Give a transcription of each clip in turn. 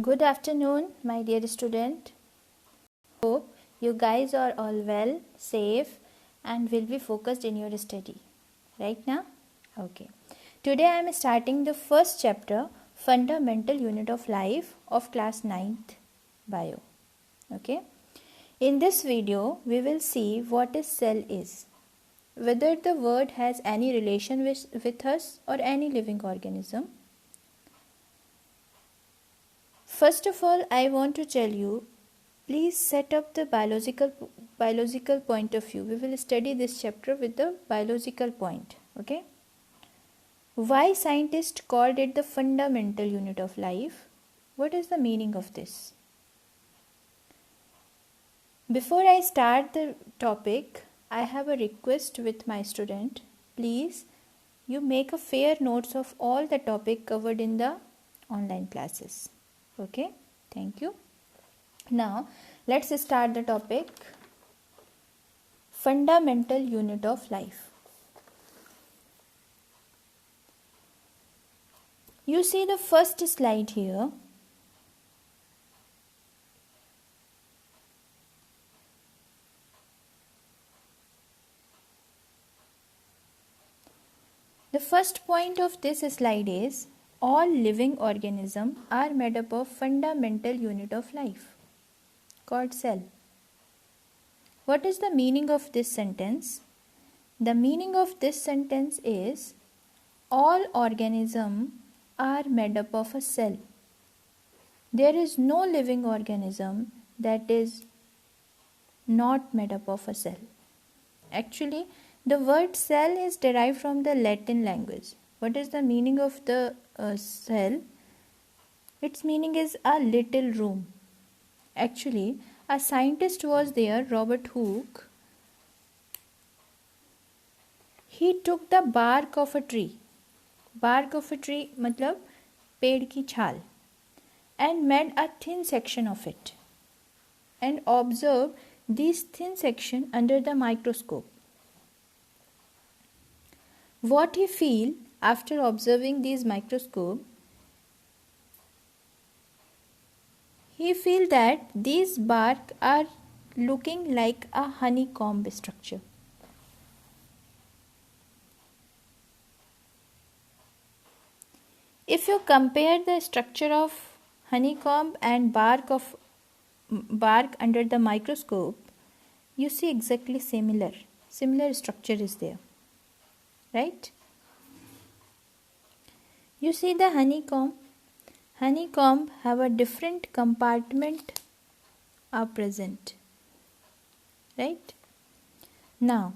Good afternoon, my dear student. Hope you guys are all well, safe, and will be focused in your study. Right now? Okay. Today I am starting the first chapter, Fundamental Unit of Life of class 9th Bio. Okay. In this video, we will see what a cell is, whether the word has any relation with us or any living organism. First of all, I want to tell you, please set up the biological point of view. We will study this chapter with the biological point. Okay. Why scientists called it the fundamental unit of life? What is the meaning of this? Before I start the topic, I have a request with my student. Please, you make a fair notes of all the topic covered in the online classes. Okay, thank you. Now, let's start the topic, fundamental unit of life. You see the first slide here. The first point of this slide is all living organisms are made up of fundamental unit of life called cell. What is the meaning of this sentence? The meaning of this sentence is all organisms are made up of a cell. There is no living organism that is not made up of a cell. Actually, the word cell is derived from the Latin language. What is the meaning of the cell? Its meaning is a little room. Actually, a scientist was there, Robert Hooke. He took the bark of a tree मतलब पेड़ की छाल, and made a thin section of it and observed this thin section under the microscope. What he feel after observing this microscope? He feel that these bark are looking like a honeycomb structure. If you compare the structure of honeycomb and bark under the microscope, you see exactly similar structure is there. Right? You see the honeycomb have a different compartment are present. Right? Now,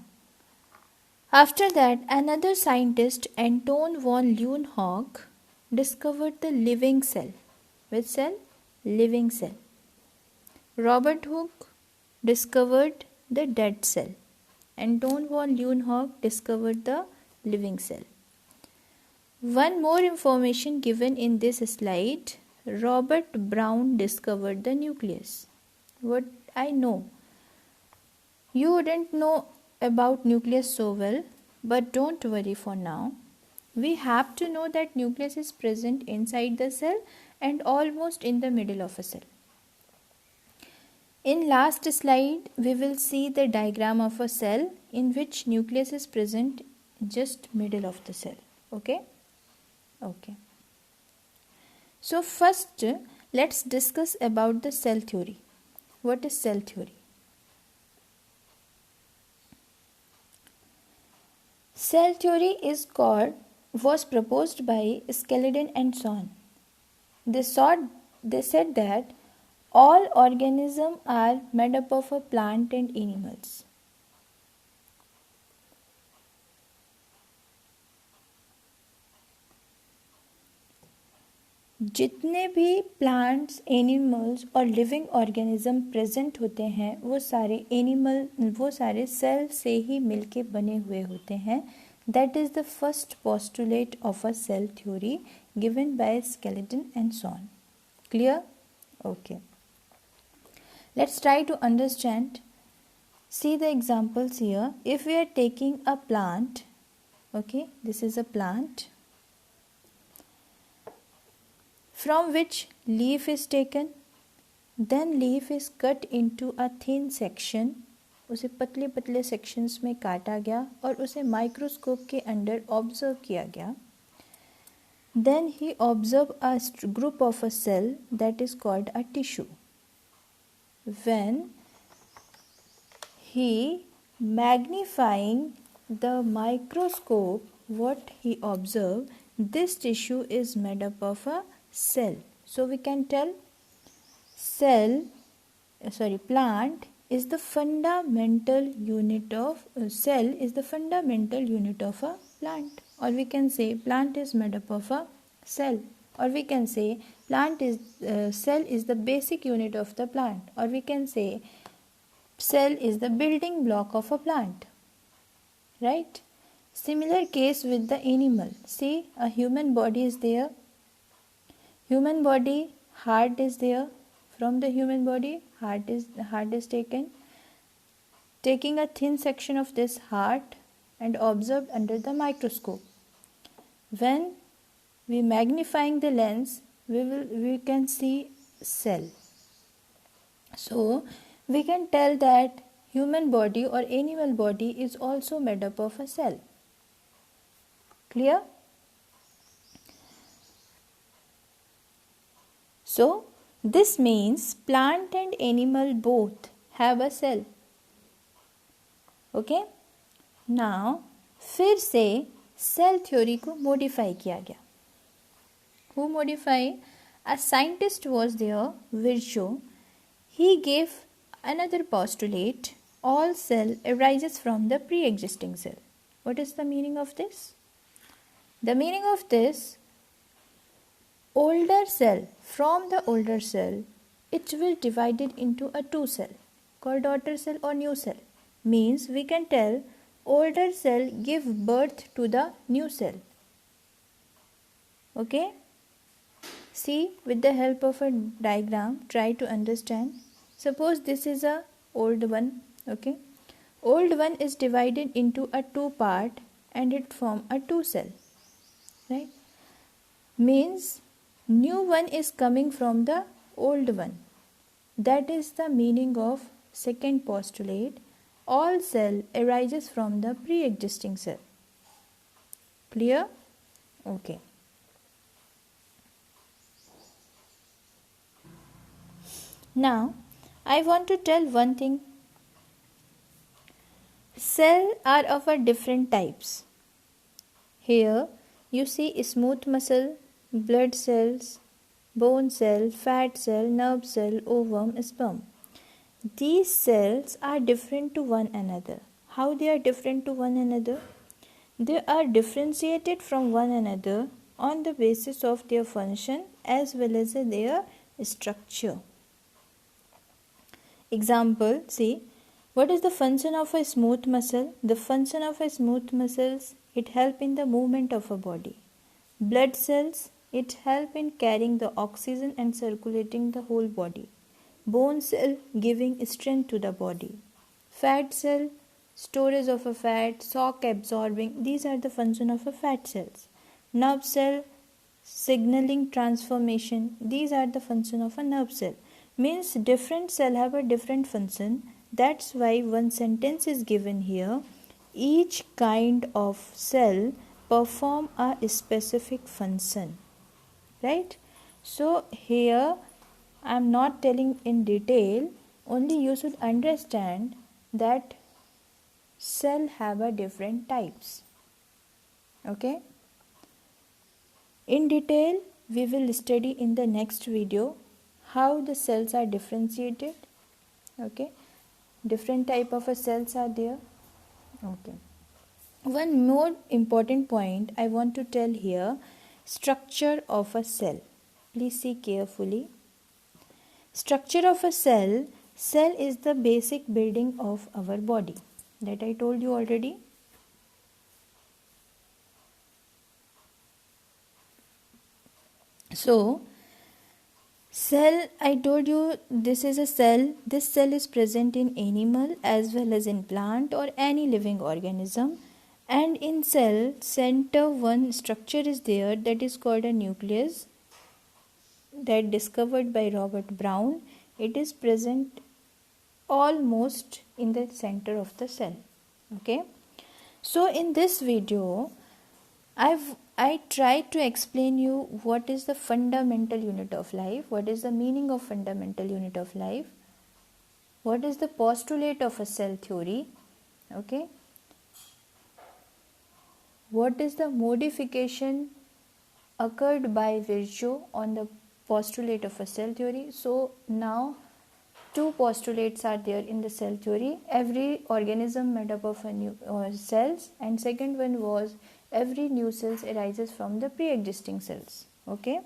after that, another scientist, Anton von Leeuwenhoek, discovered the living cell. Which cell? Living cell. Robert Hooke discovered the dead cell. Anton von Leeuwenhoek discovered the living cell. One more information given in this slide. Robert Brown discovered the nucleus. What I know, you wouldn't know about nucleus so well, but don't worry for now. We have to know that nucleus is present inside the cell and almost in the middle of a cell. In last slide, we will see the diagram of a cell in which nucleus is present just middle of the cell. Okay? Okay. So first, let's discuss about the cell theory. What is cell theory? Cell theory was proposed by Skeleton and Son. They said that all organisms are made up of a plant and animals. जितने भी plants, animals और living organism present होते हैं वो सारे cell से ही मिलके बने हुए होते हैं. That is the first postulate of a cell theory given by Schleiden and Schwann. Clear? Okay. Let's try to understand. See the examples here. If we are taking a plant, okay, this is a plant. from which leaf is taken. Then leaf is cut into a thin section. उसे पतले पतले sections में काटा गया और उसे microscope के under observe किया गया. Then he observed a group of a cell that is called a tissue. When he magnifying the microscope, what he observed, this tissue is made up of a cell. So we can tell plant is the fundamental unit of cell is the fundamental unit of a plant, or we can say plant is made up of a cell, or we can say cell is the basic unit of the plant, or we can say cell is the building block of a plant, right? Similar case with the animal. See, a human body is there. Human body, heart is there. From the human body, heart is taking a thin section of this heart and observed under the microscope. When we magnifying the lens, we can see cell. So we can tell that human body or animal body is also made up of a cell. Clear? So this means plant and animal both have a cell. Okay? Now फिर से cell theory को modify किया गया. Who modified? A scientist was there, Virchow. He gave another postulate. All cell arises from the pre-existing cell. What is the meaning of this? The meaning of this, older cell, from the older cell, it will divided into a two cell called daughter cell or new cell. Means we can tell older cell give birth to the new cell. Okay? See, with the help of a diagram, try to understand. Suppose this is a old one. Okay? Old one is divided into a two part and it form a two cell. Right? Means new one is coming from the old one. That is the meaning of second postulate. All cell arises from the pre-existing cell. Clear? Okay. Now, I want to tell one thing. Cells are of a different types. Here, you see smooth muscle, blood cells, bone cell, fat cell, nerve cell, ovum, sperm. These cells are different to one another. How they are different to one another? They are differentiated from one another on the basis of their function as well as their structure. Example, see, what is the function of a smooth muscle? The function of a smooth muscles, it help in the movement of a body. Blood cells, it help in carrying the oxygen and circulating the whole body. Bone cell, giving strength to the body. Fat cell, storage of a fat, shock absorbing. These are the function of a fat cells. Nerve cell, signaling transformation. These are the function of a nerve cell. Means different cell have a different function. That's why one sentence is given here. Each kind of cell perform a specific function. Right? So here I am not telling in detail. Only you should understand that cell have a different types. Okay? In detail we will study in the next video how the cells are differentiated. Okay? Different type of cells are there. Okay. One more important point I want to tell here, structure of a cell. Please see carefully. Structure of a cell. Cell is the basic building of our body. That I told you already. So, cell, I told you this is a cell. This cell is present in animal as well as in plant or any living organism. And in cell center one structure is there that is called a nucleus. that discovered by Robert Brown, it is present almost in the center of the cell. Okay, so in this video I tried to explain you what is the fundamental unit of life, what is the meaning of fundamental unit of life, what is the postulate of a cell theory, okay, what is the modification occurred by Virchow on the postulate of a cell theory. So now two postulates are there in the cell theory: every organism made up of a new cells, and second one was every new cells arises from the pre-existing cells. Okay,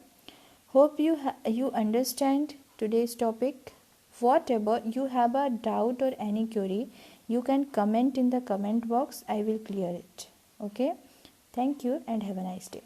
hope you understand today's topic. Whatever you have a doubt or any query, you can comment in the comment box. I will clear it. Okay, thank you and have a nice day.